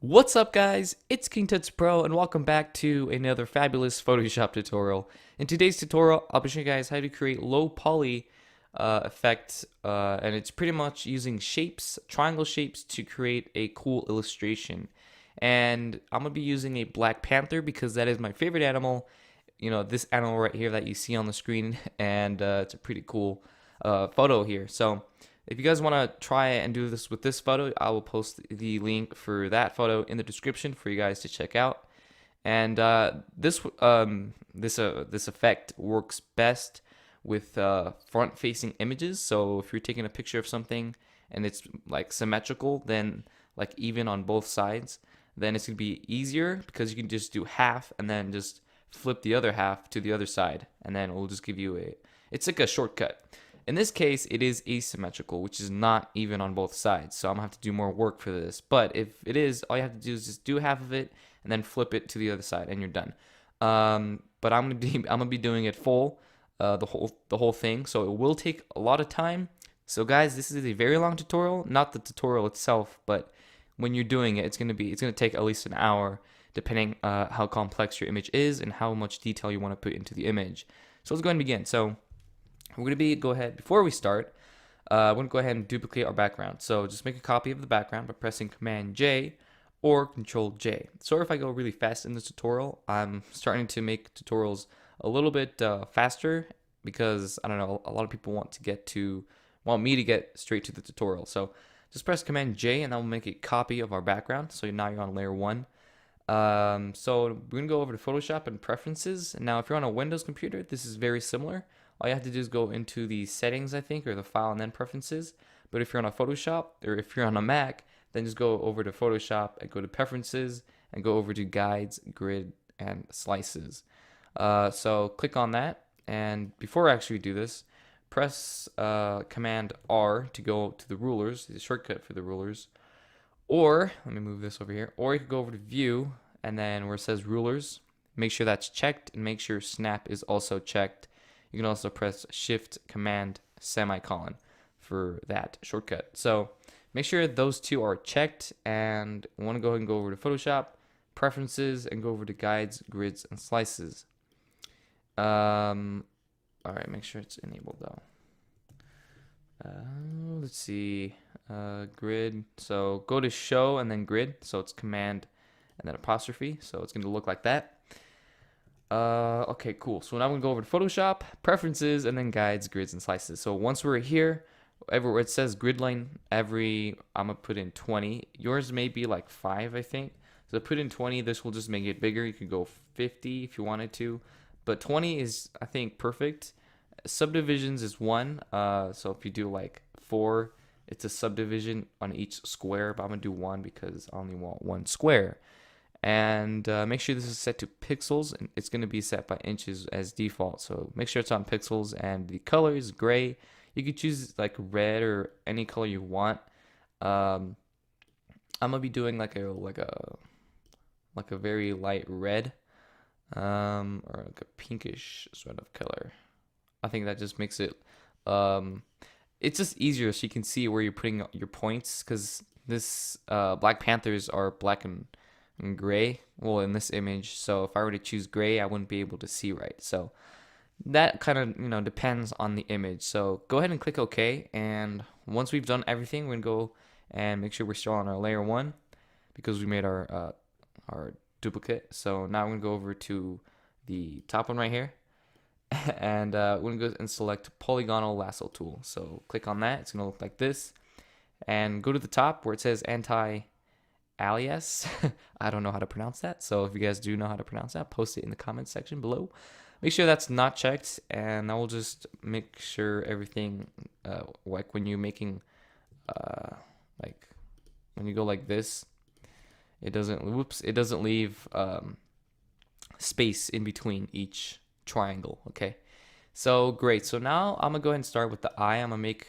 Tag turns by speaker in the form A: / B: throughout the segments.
A: What's up guys, it's King Tuts Pro and welcome back to another fabulous Photoshop tutorial. In today's tutorial, I'll be showing you guys how to create low poly effect and it's pretty much using shapes, triangle shapes to create a cool illustration. And I'm going to be using a Black Panther because that is my favorite animal. You know, this animal right here that you see on the screen and it's a pretty cool photo here. So if you guys want to try and do this with this photo, I will post the link for that photo in the description for you guys to check out. And this effect works best with front-facing images. So if you're taking a picture of something and it's like symmetrical, then like even on both sides, then it's gonna be easier because you can just do half and then just flip the other half to the other side, and then it will just give you it's like a shortcut. In this case, it is asymmetrical, which is not even on both sides. So I'm gonna have to do more work for this. But if it is, all you have to do is just do half of it and then flip it to the other side, and you're done. But I'm gonna be doing it full, the whole thing. So it will take a lot of time. So guys, this is a very long tutorial, not the tutorial itself, but when you're doing it, it's gonna take at least an hour, depending how complex your image is and how much detail you want to put into the image. So let's go ahead and begin. So we're going to go ahead, before we start, we're going to go ahead and duplicate our background. So just make a copy of the background by pressing Command J or Control J. Sorry if I go really fast in this tutorial. I'm starting to make tutorials a little bit faster because, I don't know, a lot of people want me to get straight to the tutorial. So just press Command J and that will make a copy of our background. So now you're on layer 1. So we're going to go over to Photoshop and Preferences. Now if you're on a Windows computer, this is very similar. All you have to do is go into the settings, I think, or the file and then preferences. But if you're on a Photoshop or if you're on a Mac, then just go over to Photoshop and go to preferences and go over to guides, grid, and slices. So click on that. And before I actually do this, press Command R to go to the rulers, the shortcut for the rulers. Or, let me move this over here. Or you could go over to View and then where it says rulers, make sure that's checked and make sure Snap is also checked. You can also press Shift Command semicolon for that shortcut. So make sure those two are checked, and we want to go ahead and go over to Photoshop, Preferences, and go over to Guides, Grids, and Slices. All right, make sure it's enabled though. Let's see, grid. So go to Show and then Grid. So it's Command and then apostrophe. So it's going to look like that. Okay, cool. So now I'm gonna go over to Photoshop, Preferences, and then Guides, Grids, and Slices. So once we're here, everywhere it says grid line, I'm gonna put in 20. Yours may be like 5, I think. So put in 20. This will just make it bigger. You could go 50 if you wanted to, but 20 is, I think, perfect. Subdivisions is 1. So if you do like 4, it's a subdivision on each square. But I'm gonna do 1 because I only want 1 square. And make sure this is set to pixels, and it's going to be set by inches as default. So make sure it's on pixels, and the color is gray. You could choose like red or any color you want. I'm gonna be doing like a very light red, or like a pinkish sort of color. I think that just makes it it's just easier so you can see where you're putting your points, because this Black Panthers are black and gray, well, in this image. So if I were to choose gray, I wouldn't be able to see right. So that kind of depends on the image. So go ahead and click OK, and once we've done everything, we're gonna go and make sure we're still on our layer 1 because we made our duplicate. So now we're gonna go over to the top one right here and we're gonna go and select Polygonal Lasso tool. So click on that. It's gonna look like this, and go to the top where it says anti-alias. I don't know how to pronounce that, so if you guys do know how to pronounce that, post it in the comments section below. Make sure that's not checked, and I will just make sure everything, like when you're making, like when you go like this, it doesn't leave space in between each triangle. Okay, so great. So now I'm gonna go ahead and start with the eye. I'm gonna make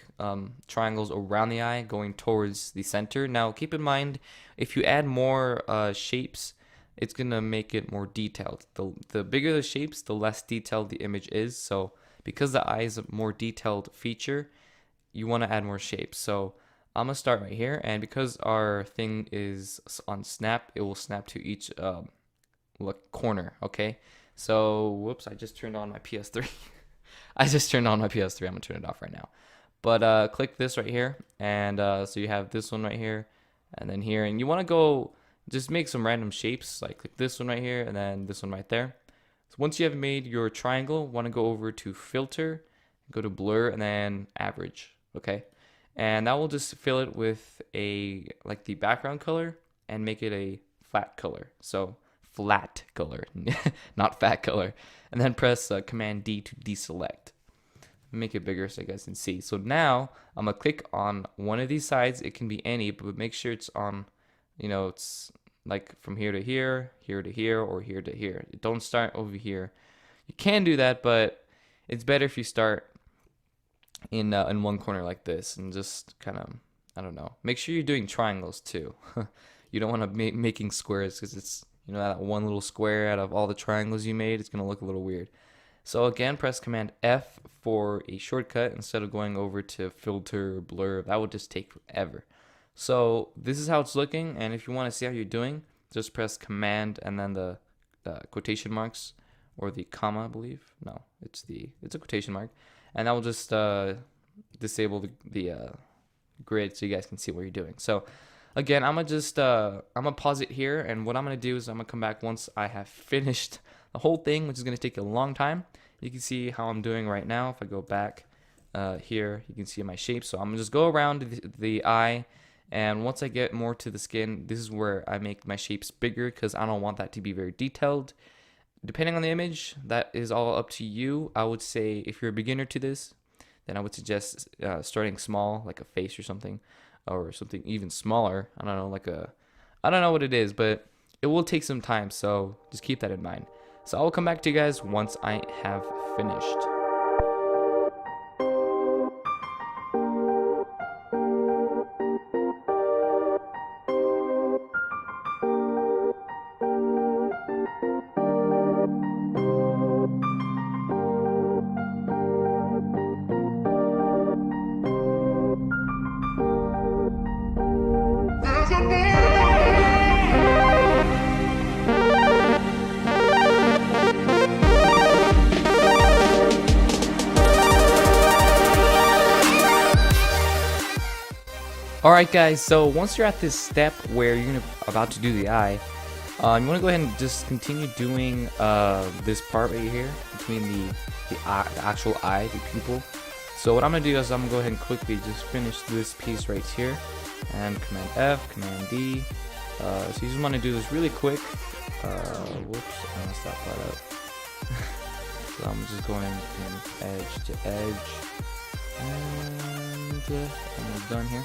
A: triangles around the eye going towards the center. Now keep in mind, if you add more shapes, it's gonna make it more detailed. The bigger the shapes, the less detailed the image is. So because the eye is a more detailed feature, you want to add more shapes. So I'm gonna start right here, and because our thing is on snap, it will snap to each corner. Okay, so whoops, I just turned on my PS3. I just turned on my PS3. I'm gonna turn it off right now. But click this right here, and so you have this one right here, and then here, and you want to go just make some random shapes, like click this one right here, and then this one right there. So once you have made your triangle, want to go over to filter, go to blur, and then average. Okay, and that will just fill it with like the background color and make it a flat color. So flat color, not fat color. And then press Command D to deselect. Make it bigger so you guys can see. So now I'm gonna click on one of these sides. It can be any, but make sure it's on, it's like from here to here, here to here, or here to here. Don't start over here. You can do that, but it's better if you start in one corner like this, and just kind of, I don't know. Make sure you're doing triangles too. You don't want to be making squares, because it's, that one little square out of all the triangles you made, it's gonna look a little weird. So again, press Command F for a shortcut instead of going over to filter, blur. That would just take forever. So this is how it's looking, and if you want to see how you're doing, just press Command and then the quotation marks, or the comma, I believe. No, it's a quotation mark, and that will just disable the grid so you guys can see what you're doing. So again, I'm gonna pause it here, and what I'm gonna do is I'm gonna come back once I have finished the whole thing, which is gonna take a long time. You can see how I'm doing right now. If I go back here, you can see my shape. So I'm gonna just go around the eye, and once I get more to the skin, this is where I make my shapes bigger, because I don't want that to be very detailed. Depending on the image, that is all up to you. I would say if you're a beginner to this, then I would suggest starting small, like a face or something even smaller. I don't know, I don't know what it is, but it will take some time, so just keep that in mind. So I will come back to you guys once I have finished. Alright guys, so once you're at this step where you're about to do the eye, you want to go ahead and just continue doing this part right here between the actual eye, the pupil. So what I'm going to do is I'm going to go ahead and quickly just finish this piece right here, and Command F, Command D. So you just want to do this really quick. Whoops, I messed that part up. So I'm just going from edge to edge, and I'm almost done here.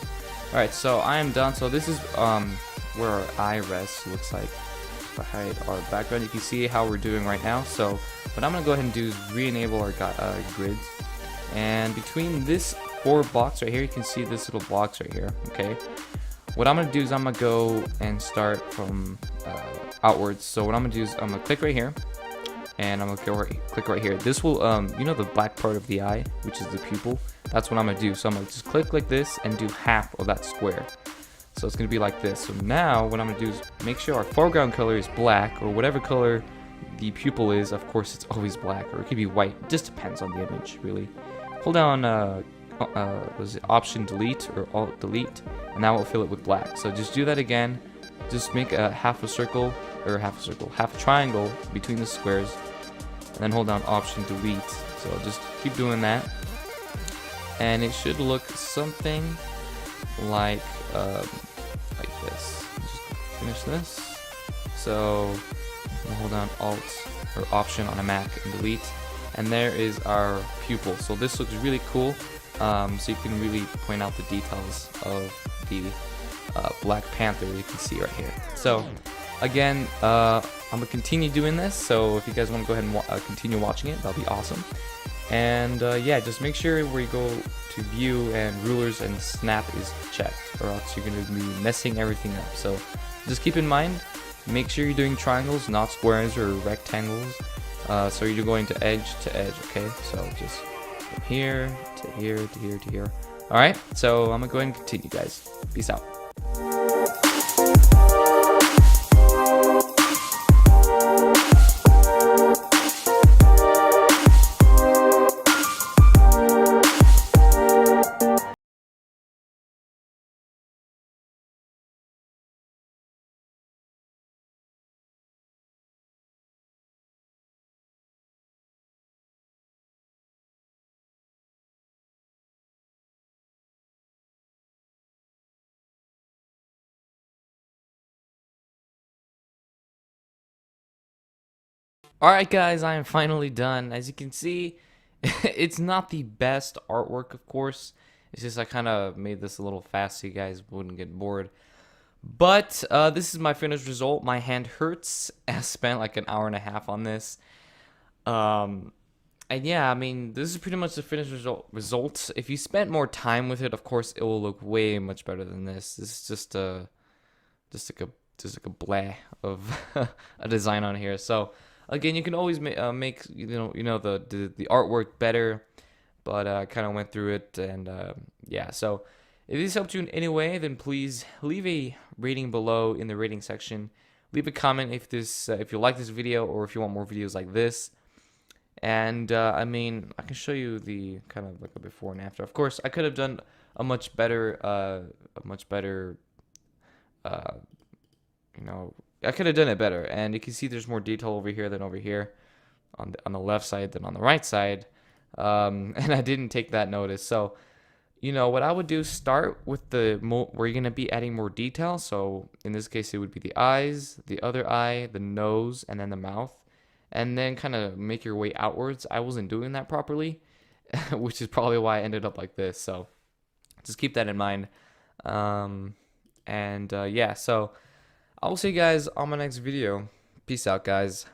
A: Alright, so I am done. So this is where our eye rests, looks like. If I hide our background, you can see how we're doing right now. So what I'm going to go ahead and do is re-enable our grids. And between this 4 blocks right here, you can see this little blocks right here, okay? What I'm going to do is I'm going to go and start from outwards. So what I'm going to do is I'm going to click right here, and I'm going to click right here. This will, the black part of the eye, which is the pupil. That's what I'm going to do. So I'm going to just click like this and do half of that square. So it's going to be like this. So now what I'm going to do is make sure our foreground color is black, or whatever color the pupil is. Of course, it's always black, or it could be white. It just depends on the image, really. Hold down was it Option Delete or Alt Delete, and that will fill it with black. So just do that again. Just make a half a triangle between the squares, and then hold down Option Delete. So just keep doing that, and it should look something like this. Just finish this. So we'll hold down Alt or Option on a Mac and Delete, and there is our pupil. So this looks really cool. So you can really point out the details of the Black Panther you can see right here. So again, I'm gonna continue doing this, so if you guys want to go ahead and continue watching it, that'll be awesome. And yeah, just make sure where you go to view and rulers and snap is checked, or else you're going to be messing everything up. So just keep in mind, make sure you're doing triangles, not squares or rectangles. So you're going to edge, okay? So just from here to here to here to here. All right, so I'm gonna go ahead and continue, guys. Peace out. Alright guys, I am finally done. As you can see, it's not the best artwork, of course. It's just I kind of made this a little fast so you guys wouldn't get bored. But this is my finished result. My hand hurts. I spent like an hour and a half on this. Um, and yeah, I mean, this is pretty much the finished result. If you spent more time with it, of course, it will look way much better than this. This is just like a just like a blah of a design on here. So again, you can always make the artwork better, but I kind of went through it, and yeah. So if this helped you in any way, then please leave a rating below in the rating section. Leave a comment if you like this video or if you want more videos like this. And I mean, I can show you the kind of like a before and after. Of course, I could have done a much better I could have done it better. And you can see there's more detail over here than over here on the left side than on the right side. And I didn't take that notice. So, what I would do, start with where you're going to be adding more detail. So in this case, it would be the eyes, the other eye, the nose, and then the mouth. And then kind of make your way outwards. I wasn't doing that properly, which is probably why I ended up like this. So just keep that in mind. Yeah, so I'll see you guys on my next video. Peace out, guys.